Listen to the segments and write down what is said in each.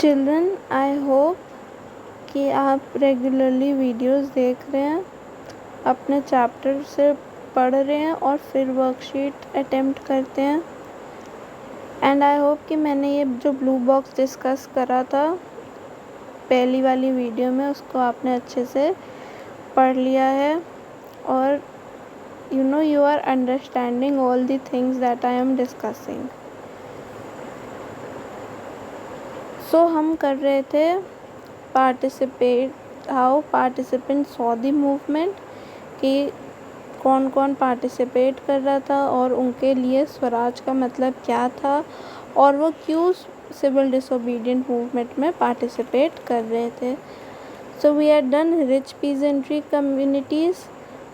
Children, I hope कि आप regularly videos देख रहे हैं, अपने चैप्टर से पढ़ रहे हैं और फिर वर्कशीट अटेम्प्ट करते हैं। एंड आई होप कि मैंने ये जो ब्लू बॉक्स डिस्कस करा था पहली वाली वीडियो में, उसको आपने अच्छे से पढ़ लिया है और you are understanding all the things that I am discussing. So हम कर रहे थे how participants saw the movement, कि कौन कौन पार्टिसिपेट कर रहा था और उनके लिए स्वराज का मतलब क्या था और वो क्यों सिविल डिसोबीडियंट मूवमेंट में पार्टिसिपेट कर रहे थे। So we had done rich peasantry communities,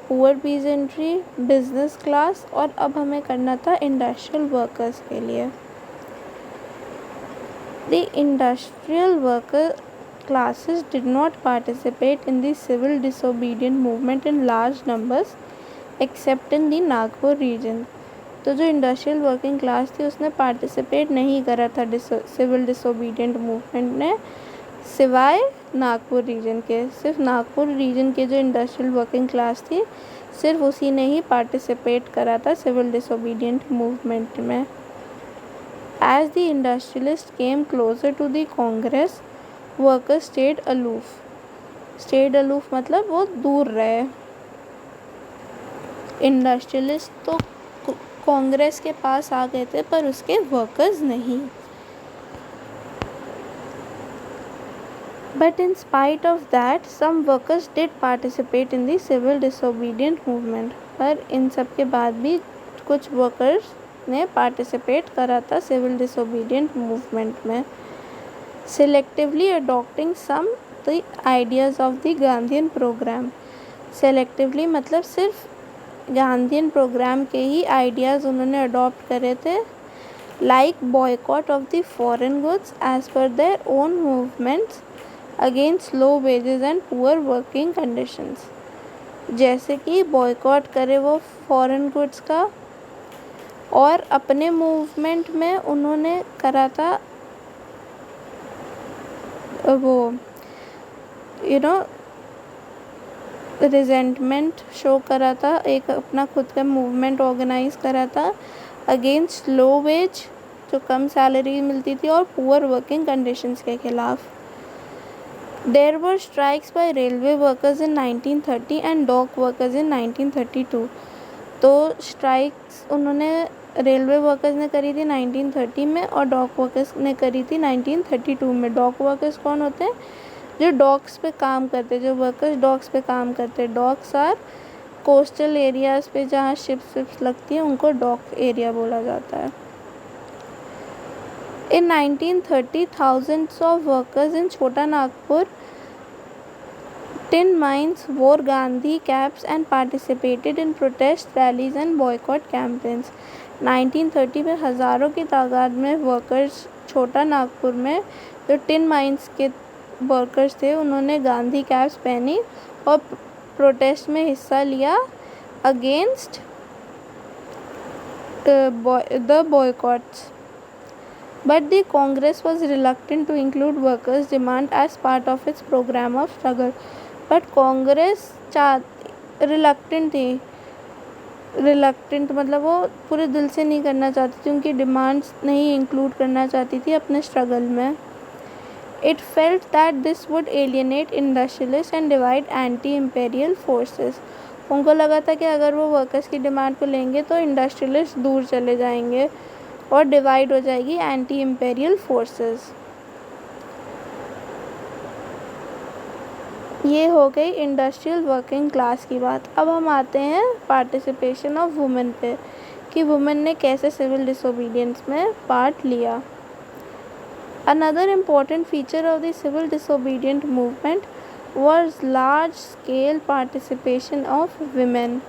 poor peasantry, business class, और अब हमें करना था इंडस्ट्रियल वर्कर्स के लिए। The industrial worker classes did not participate in the civil disobedient movement in large numbers except in the Nagpur region. तो जो industrial working class थी उसने पार्टिसिपेट नहीं करा था सिविल डिसोबीडियंट मूवमेंट ने, सिवाय नागपुर रीजन के। सिर्फ नागपुर रीजन के जो इंडस्ट्रियल वर्किंग क्लास थी, सिर्फ उसी ने ही पार्टिसिपेट करा था सिविल डिसोबीडियंट मूवमेंट में। As the industrialists came closer to the Congress, workers stayed aloof. Stayed aloof मतलब वो दूर रहे। इंडस्ट्रियलिस्ट तो कांग्रेस के पास आ गए थे पर उसके वर्कर्स नहीं। But in spite of that, some workers did participate in the civil disobedient movement. पर इन सब के बाद भी कुछ वर्कर्स ने पार्टिसिपेट करा था सिविल डिसोबीडियंट मूवमेंट में, selectively adopting some the ideas of the Gandhian program. Selectively मतलब सिर्फ गांधीयन प्रोग्राम के ही आइडियाज़ उन्होंने अडॉप्ट करे थे, like boycott of the foreign goods as per their own movements against low wages and poor working conditions. जैसे कि boycott करे वो फॉरेन गुड्स का, और अपने मूवमेंट में उन्होंने करा था वो रिजेंटमेंट शो करा था, एक अपना खुद का मूवमेंट ऑर्गेनाइज करा था अगेंस्ट लो वेज, जो कम सैलरी मिलती थी, और पुअर वर्किंग कंडीशंस के खिलाफ। There were strikes by railway workers in 1930 and dock workers in 1932। तो स्ट्राइक्स उन्होंने रेलवे वर्कर्स ने करी थी 1930 में और डॉक वर्कर्स ने करी थी 1932 में। डॉक वर्कर्स कौन होते हैं? जो डॉक्स पे काम करते, जो वर्कर्स डॉक्स पे काम करते। डॉक्स आर कोस्टल एरियाज़ पे जहाँ शिप्स लगती हैं, उनको डॉक एरिया बोला जाता है। In 1930, thousands of workers in Chota Nagpur tin mines wore Gandhi caps and participated in protest rallies and boycott campaigns. 1930 में हज़ारों की तादाद में वर्कर्स छोटा नागपुर में जो टिन माइंस के वर्कर्स थे, उन्होंने गांधी कैप्स पहनी और प्रोटेस्ट में हिस्सा लिया against the boycotts. But the Congress was reluctant to include workers' demand as part of its program of struggle. But Congress reluctant थी। reluctant मतलब वो पूरे दिल से नहीं करना चाहती थी, उनकी डिमांड्स नहीं इंक्लूड करना चाहती थी अपने स्ट्रगल में। It felt that this would alienate industrialists and divide anti-imperial forces. उनको लगा था कि अगर वो वर्कर्स की डिमांड को लेंगे तो इंडस्ट्रियलिस्ट दूर चले जाएंगे और डिवाइड हो जाएगी एंटी इम्पेरियल फोर्सेस। ये हो गई इंडस्ट्रियल वर्किंग क्लास की बात। अब हम आते हैं पार्टिसिपेशन ऑफ वुमेन पे, कि वुमेन ने कैसे सिविल डिसोबीडियंस में पार्ट लिया। Another important feature of the civil disobedient movement was large scale participation of women.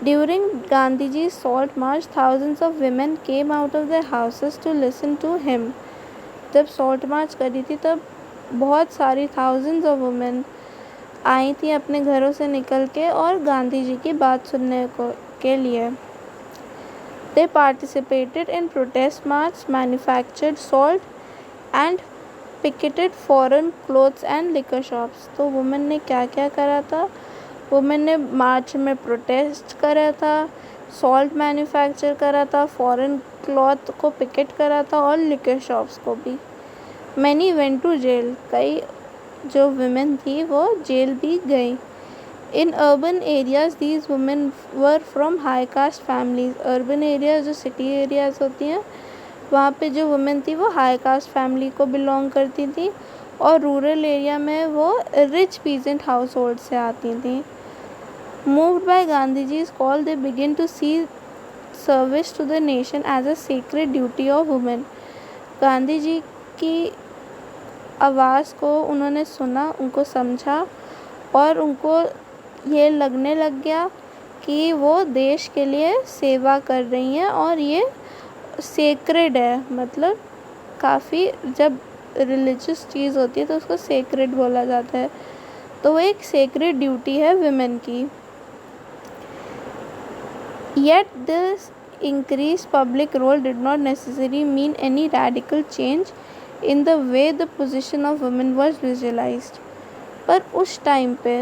During Gandhiji's salt march, thousands of women came out of their houses to listen to him. जब salt march करी थी तब बहुत सारी thousands of women आई थी अपने घरों से निकल के और गांधी जी की बात सुनने के लिए। They participated in protest march, manufactured salt and picketed foreign clothes and liquor shops. तो वुमेन ने क्या क्या करा था? वुमेन ने मार्च में प्रोटेस्ट करा था, सॉल्ट मैन्युफैक्चर करा था, फॉरेन क्लॉथ को पिकेट करा था और लिकर शॉप्स को भी। मैनी वेंट टू जेल, कई जो वुमेन थी वो जेल भी गई। In urban areas these women were from high cast families. Urban areas जो सिटी एरियाज होती हैं वहाँ पे जो वुमेन थी वो हाई कास्ट फैमिली को बिलोंग करती थी, और रूरल एरिया में वो रिच पीजेंट हाउस होल्ड से आती थी। मूव्ड बाय गांधी जी's call, they begin to see service to the nation as a sacred duty of women। Gandhi ji की आवाज़ को उन्होंने सुना, उनको समझा, और उनको ये लगने लग गया कि वो देश के लिए सेवा कर रही हैं और ये सेक्रेड है। मतलब काफ़ी, जब रिलीजियस चीज़ होती है तो उसको सेक्रेड बोला जाता है, तो वो एक सेक्रेड ड्यूटी है विमेन की। Yet this increased public role did not necessarily mean any radical change in the way the position of women was visualized। पर उस टाइम पे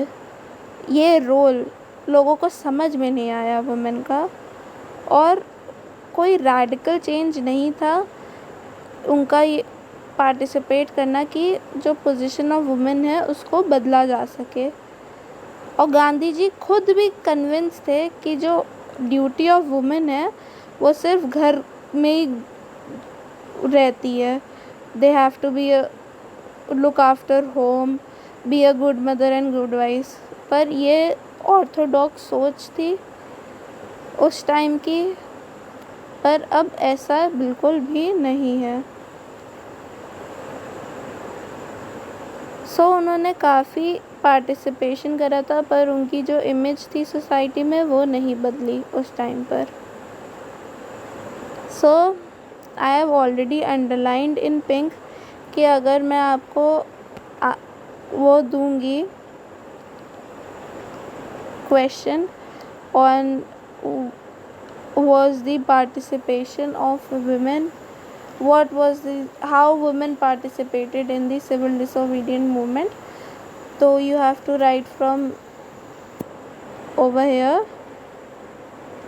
ये रोल लोगों को समझ में नहीं आया वुमेन का, और कोई रैडिकल चेंज नहीं था उनका ये पार्टिसिपेट करना कि जो पोजीशन ऑफ वुमेन है उसको बदला जा सके। और गांधी जी खुद भी कन्विंस थे कि जो ड्यूटी ऑफ वुमेन है वो सिर्फ घर में ही रहती है। They have to be look after home, be a good mother and good wife. पर ये ऑर्थोडॉक्स सोच थी उस टाइम की, पर अब ऐसा बिल्कुल भी नहीं है। उन्होंने काफ़ी पार्टिसिपेशन करा था, पर उनकी जो इमेज थी सोसाइटी में वो नहीं बदली उस टाइम पर। I have already underlined in pink कि अगर मैं आपको वो दूंगी question on was the participation of women, how women participated in the civil disobedience movement, so you have to write from over here.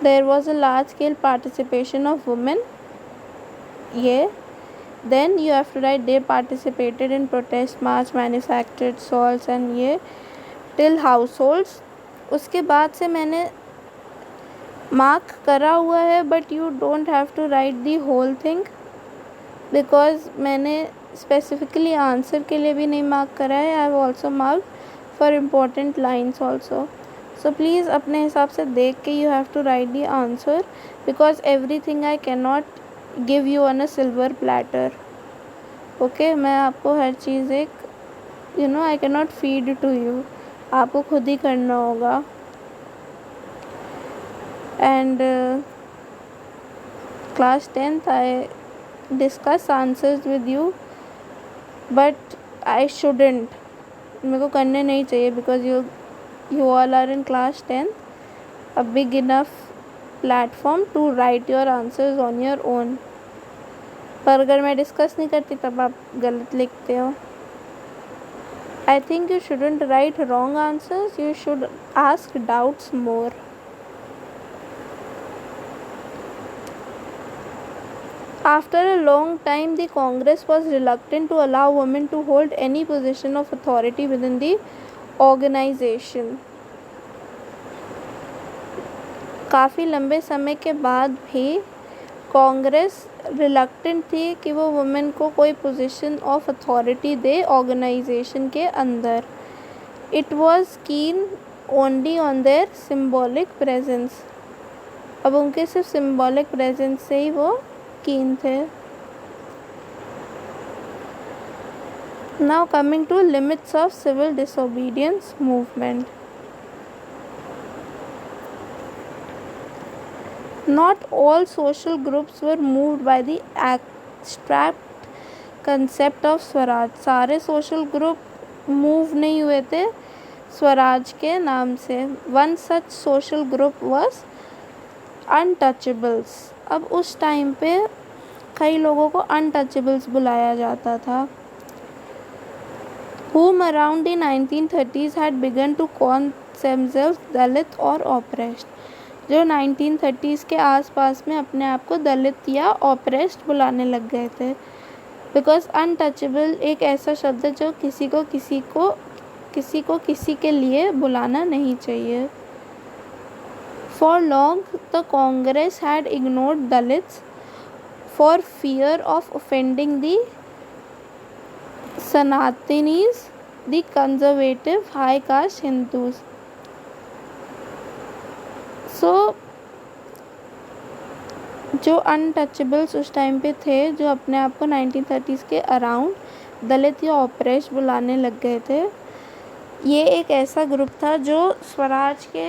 There was a large scale participation of women, then you have to write they participated in protest march, manufactured salts and till households। उसके बाद से मैंने mark करा हुआ है, but you don't have to write the whole thing, because मैंने specifically answer के लिए भी नहीं मार्क करा है। I have also mark for important lines also. So please अपने हिसाब से देख के you have to write the answer, because every thing I can not give you on a silver platter. Okay, मैं आपको हर चीज़ एक I can not feed to you, आपको खुद ही करना होगा। And class 10th I discuss answers with you, but I shouldn't, मेरे को करने नहीं चाहिए, because you all are in class 10th, a big enough platform to write your answers on your own। पर अगर मैं डिस्कस नहीं करती तब आप गलत लिखते हो। I think you shouldn't write wrong answers, you should ask doubts more। After a long time, the Congress was reluctant to allow women to hold any position of authority within the organization। काफ़ी लंबे समय के बाद भी Congress reluctant थी कि वो women को कोई पोजीशन ऑफ अथॉरिटी दे ऑर्गेनाइजेशन के अंदर। It was keen only on their symbolic presence. अब उनके सिर्फ सिम्बॉलिक प्रेजेंस से ही वो कीन थे। Now coming to limits of civil disobedience movement. Not all social groups were moved by the abstract concept of Swaraj. सारे social group move नहीं हुए थे स्वराज के नाम से। One such social group was untouchables। अब उस टाइम पे कई लोगों को अनटचेबल्स बुलाया जाता था। whom around the 1930s had begun to call themselves दलित और oppressed, जो 1930s के आसपास में अपने आप को दलित या oppressed बुलाने लग गए थे। बिकॉज अनटचेबल एक ऐसा शब्द है जो किसी को किसी के लिए बुलाना नहीं चाहिए। For long the Congress had ignored Dalits for fear of offending the Sanatanis, the conservative high caste Hindus. So जो अनटचेबल्स उस टाइम पे थे, जो अपने आप को 1930s के अराउंड दलित या ऑपरेश बुलाने लग गए थे, ये एक ऐसा ग्रुप था जो स्वराज के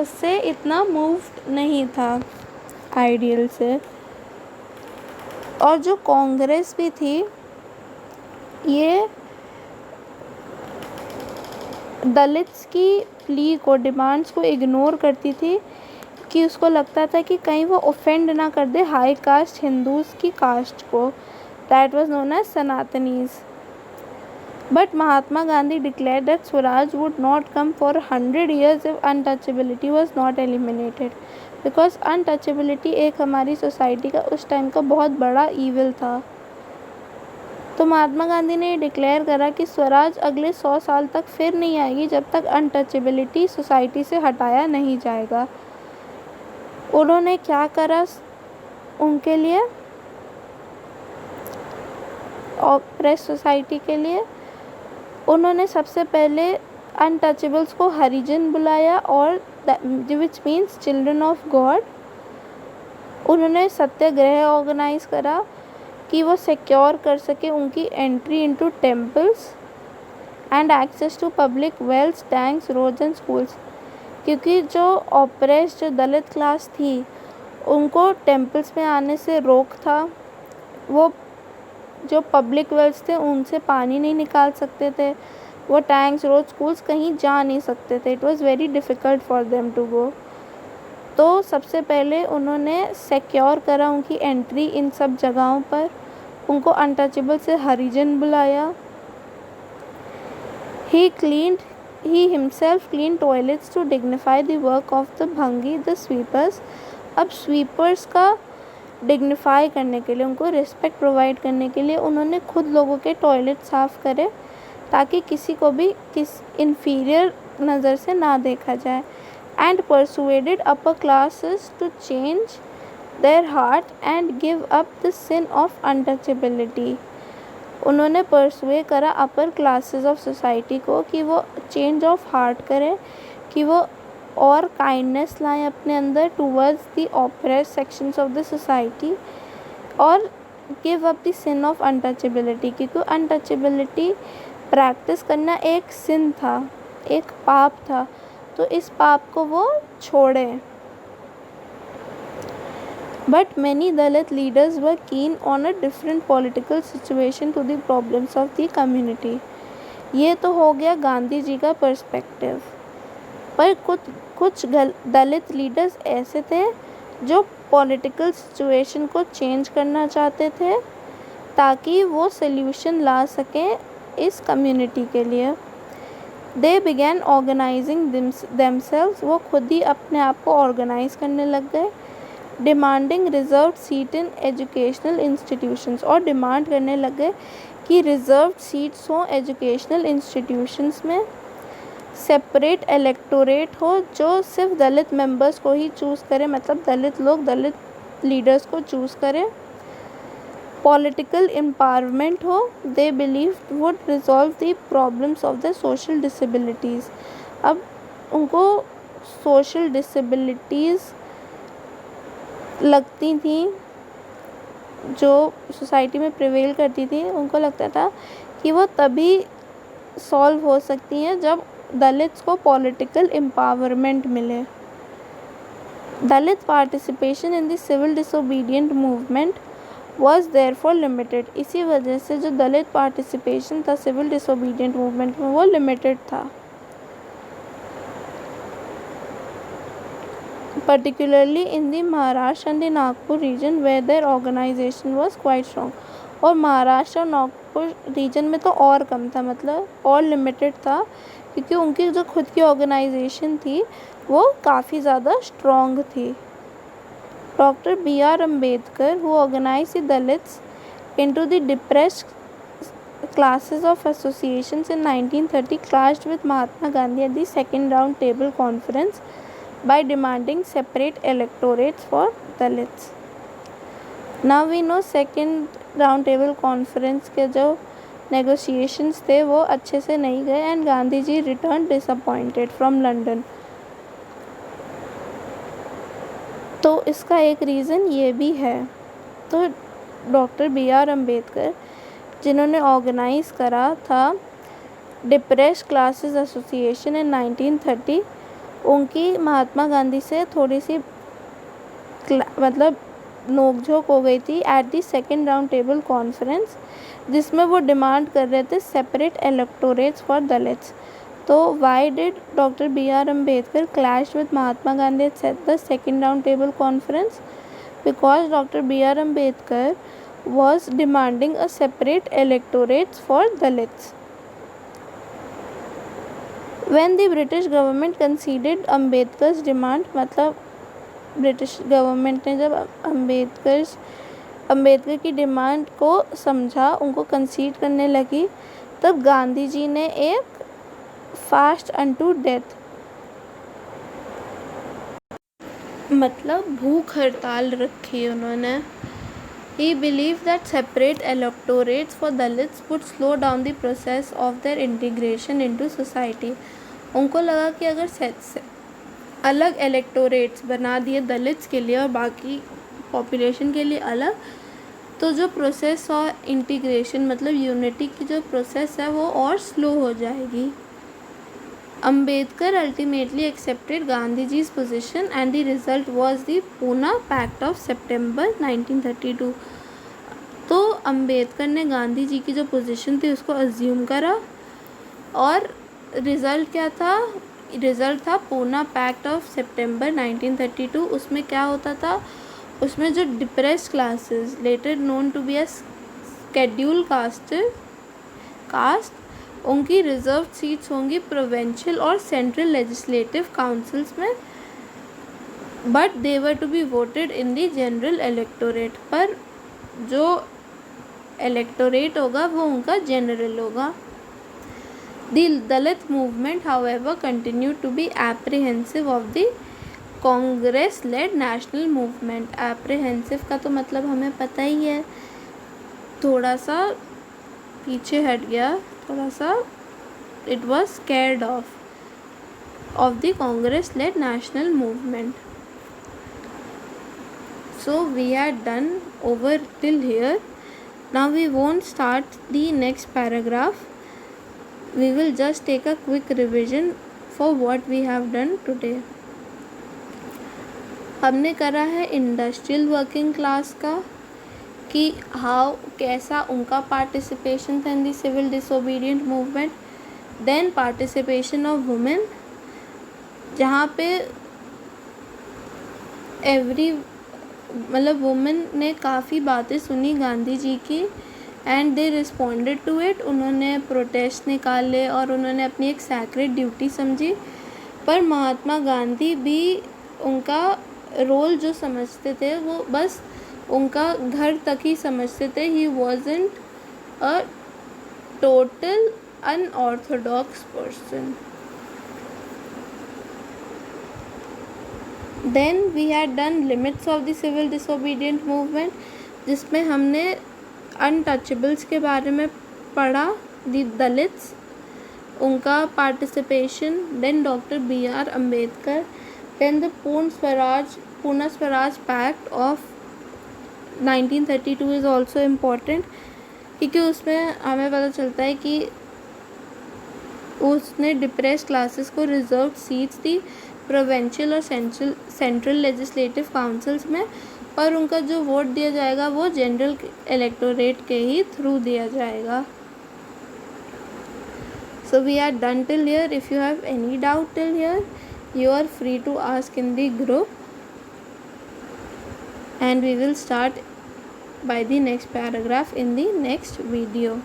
उससे इतना मूव्ड नहीं था आइडियल से। और जो कांग्रेस भी थी, ये दलित्स की प्ली को, डिमांड्स को इग्नोर करती थी कि उसको लगता था कि कहीं वो ऑफेंड ना कर दे हाई कास्ट हिंदूज़ की कास्ट को, that was known as Sanatanis. But Mahatma Gandhi declared that Swaraj would not come for 100 years if untouchability was not eliminated, because untouchability एक हमारी सोसाइटी का उस टाइम का बहुत बड़ा ईविल था। तो महात्मा गांधी ने डिक्लेयर करा कि स्वराज अगले 100 साल तक फिर नहीं आएगी जब तक अनटचेबिलिटी सोसाइटी से हटाया नहीं जाएगा। उन्होंने क्या करा उनके लिए, ऑपरेस सोसाइटी के लिए? उन्होंने सबसे पहले अनटचेबल्स को हरिजन बुलाया, और which means children of God. उन्होंने सत्याग्रह ऑर्गेनाइज करा कि वो सिक्योर कर सके उनकी entry into temples and access to public wells, tanks, roads and schools. क्योंकि जो ऑपरेस, जो दलित क्लास थी, उनको टेम्पल्स में आने से रोक था। वो जो पब्लिक वेल्स थे उनसे पानी नहीं निकाल सकते थे, वो टैंक्स, रोड, स्कूल्स कहीं जा नहीं सकते थे। It was very difficult for them to go. तो सबसे पहले उन्होंने सिक्योर करा उनकी एंट्री इन सब जगहों पर, उनको अनटचेबल से हरिजन बुलाया। He himself cleaned toilets to dignify the work of the bhangi, the sweepers। अब स्वीपर्स का डिग्निफाई करने के लिए, उनको रिस्पेक्ट प्रोवाइड करने के लिए उन्होंने खुद लोगों के टॉयलेट साफ़ करे, ताकि किसी को भी इन्फीरियर नज़र से ना देखा जाए। And persuaded upper classes to change their heart and give up the sin of untouchability. उन्होंने परसुए करा अपर क्लासेस ऑफ सोसाइटी को कि वो चेंज ऑफ हार्ट करें, कि वो और काइंडनेस लाएं अपने अंदर towards the oppressed sections of the society, और give up the sin of untouchability. क्योंकि अनटचेबिलिटी प्रैक्टिस करना एक सिन था, एक पाप था, तो इस पाप को वो छोड़ें। But many Dalit leaders were keen on a different political situation to the problems of the community। ये तो हो गया गांधी जी का पर्सपेक्टिव। पर कुछ दलित लीडर्स ऐसे थे जो पॉलिटिकल सिचुएशन को चेंज करना चाहते थे, ताकि वो सल्यूशन ला सकें इस कम्युनिटी के लिए। They began organizing themselves। वो खुद ही अपने आप को ऑर्गेनाइज करने लग गए। Demanding reserve seat in educational institutions, और डिमांड करने लग गए कि रिजर्व सीट्स हों एजुकेशनल इंस्टीट्यूशंस में। सेपरेट इलेक्टोरेट हो जो सिर्फ दलित मेंबर्स को ही चूज़ करे, मतलब दलित लोग दलित लीडर्स को चूज़ करें। पॉलिटिकल एम्पावरमेंट हो, they believe would resolve the problems of the social disabilities. अब उनको सोशल डिसेबिलिटीज़ लगती थी जो सोसाइटी में प्रिवेल करती थी, उनको लगता था कि वो तभी सॉल्व हो सकती हैं जब दलित्स को पॉलिटिकल एम्पावरमेंट मिले। Dalit participation in the civil disobedient movement was therefore limited. इसी वजह से जो दलित पार्टिसिपेशन था सिविल डिसोबीडियंट मूवमेंट में, वो लिमिटेड था। Particularly in the Maharashtra and the Nagpur region where their organization was quite strong। और महाराष्ट्र और नागपुर रीजन में तो और कम था, मतलब और लिमिटेड था, क्योंकि उनकी जो खुद की ऑर्गेनाइजेशन थी वो काफ़ी ज़्यादा स्ट्रॉन्ग थी। Doctor B R Ambedkar who organize the Dalits into the depressed classes of associations in 1930 clashed with Mahatma Gandhi at the second round table conference by demanding separate electorates for Dalits. Now we know second round table conference के जो negotiations थे वो अच्छे से नहीं गए and Gandhi ji returned disappointed from London. तो इसका एक रीज़न ये भी है। तो डॉक्टर बी आर अम्बेडकर जिन्होंने ऑर्गेनाइज़ करा था डिप्रेस्ड क्लासेस एसोसिएशन इन 1930, उनकी महात्मा गांधी से थोड़ी सी मतलब नोकझोंक हो गई थी at the second round table conference, जिसमें वो डिमांड कर रहे थे सेपरेट इलेक्टोरेट्स फॉर दलित्स। तो why did doctor B R Ambedkar clash with Mahatma Gandhi at the second round table conference? Because Dr. B. R. Ambedkar was demanding a separate electorates for Dalits. When the British government conceded Ambedkar's demand, मतलब British government ने जब अम्बेडकर की demand को समझा, उनको कंसीड करने लगी, तब गांधी जी ने एक फास्ट अनटू डेथ मतलब भूख हड़ताल रखी उन्होंने। He believed that separate electorates for Dalits would slow down the process of their integration into society. उनको लगा कि अगर अलग इलेक्टोरेट्स बना दिए दलित्स के लिए और बाकी पॉपुलेशन के लिए अलग, तो जो प्रोसेस और इंटीग्रेशन मतलब यूनिटी की जो प्रोसेस है वो और स्लो हो जाएगी। Ambedkar ultimately accepted Gandhiji's position and the result was the Pune Pact of September 1932. तो अम्बेडकर ने गांधी जी की जो पोजीशन थी उसको अज्यूम करा और रिज़ल्ट क्या था? रिज़ल्ट था पूना पैक्ट ऑफ सितंबर 1932। उसमें क्या होता था? उसमें जो depressed classes later known to be a schedule caste उनकी रिजर्व सीट्स होंगी प्रोविंशियल और सेंट्रल लेजिस्लेटिव काउंसिल्स में, but they were to be voted in the general electorate. पर जो इलेक्टोरेट होगा वो उनका जनरल होगा। The Dalit movement however continue to be apprehensive of the Congress led national movement. Apprehensive का तो मतलब हमें पता ही है, थोड़ा सा पीछे हट गया, थोड़ा सा it was scared of the Congress led national movement. So we are done over till here. Now we won't start the next paragraph. We will just take a quick revision for what we have done today. हमने करा है industrial working class का कि कैसा उनका participation था in the civil disobedient movement. Then participation of women, जहाँ पे मतलब वुमेन ने काफ़ी बातें सुनी गांधी जी की and they responded to it. उन्होंने प्रोटेस्ट निकाले और उन्होंने अपनी एक सैक्रेड ड्यूटी समझी। पर महात्मा गांधी भी उनका रोल जो समझते थे वो बस उनका घर तक ही समझते थे। He wasn't a total unorthodox person. Then we had done limits of the civil disobedient movement, जिसमें हमने अनटचेबल्स के बारे में पढ़ा, द दलित्स, उनका participation, then doctor B R Ambedkar, then the Poona Swaraj pact of 1932 is also important, क्योंकि उसमें हमें पता चलता है कि उसने डिप्रेस क्लासेस को रिजर्व सीट्स दी प्रोविंशियल और सेंट्रल लेजिस्लेटिव काउंसिल्स में, और उनका जो वोट दिया जाएगा वो जनरल इलेक्टोरेट के ही थ्रू दिया जाएगा। So we are done till here. If you have any doubt till here, you are free to ask in the group, and we will start by the next paragraph in the next video.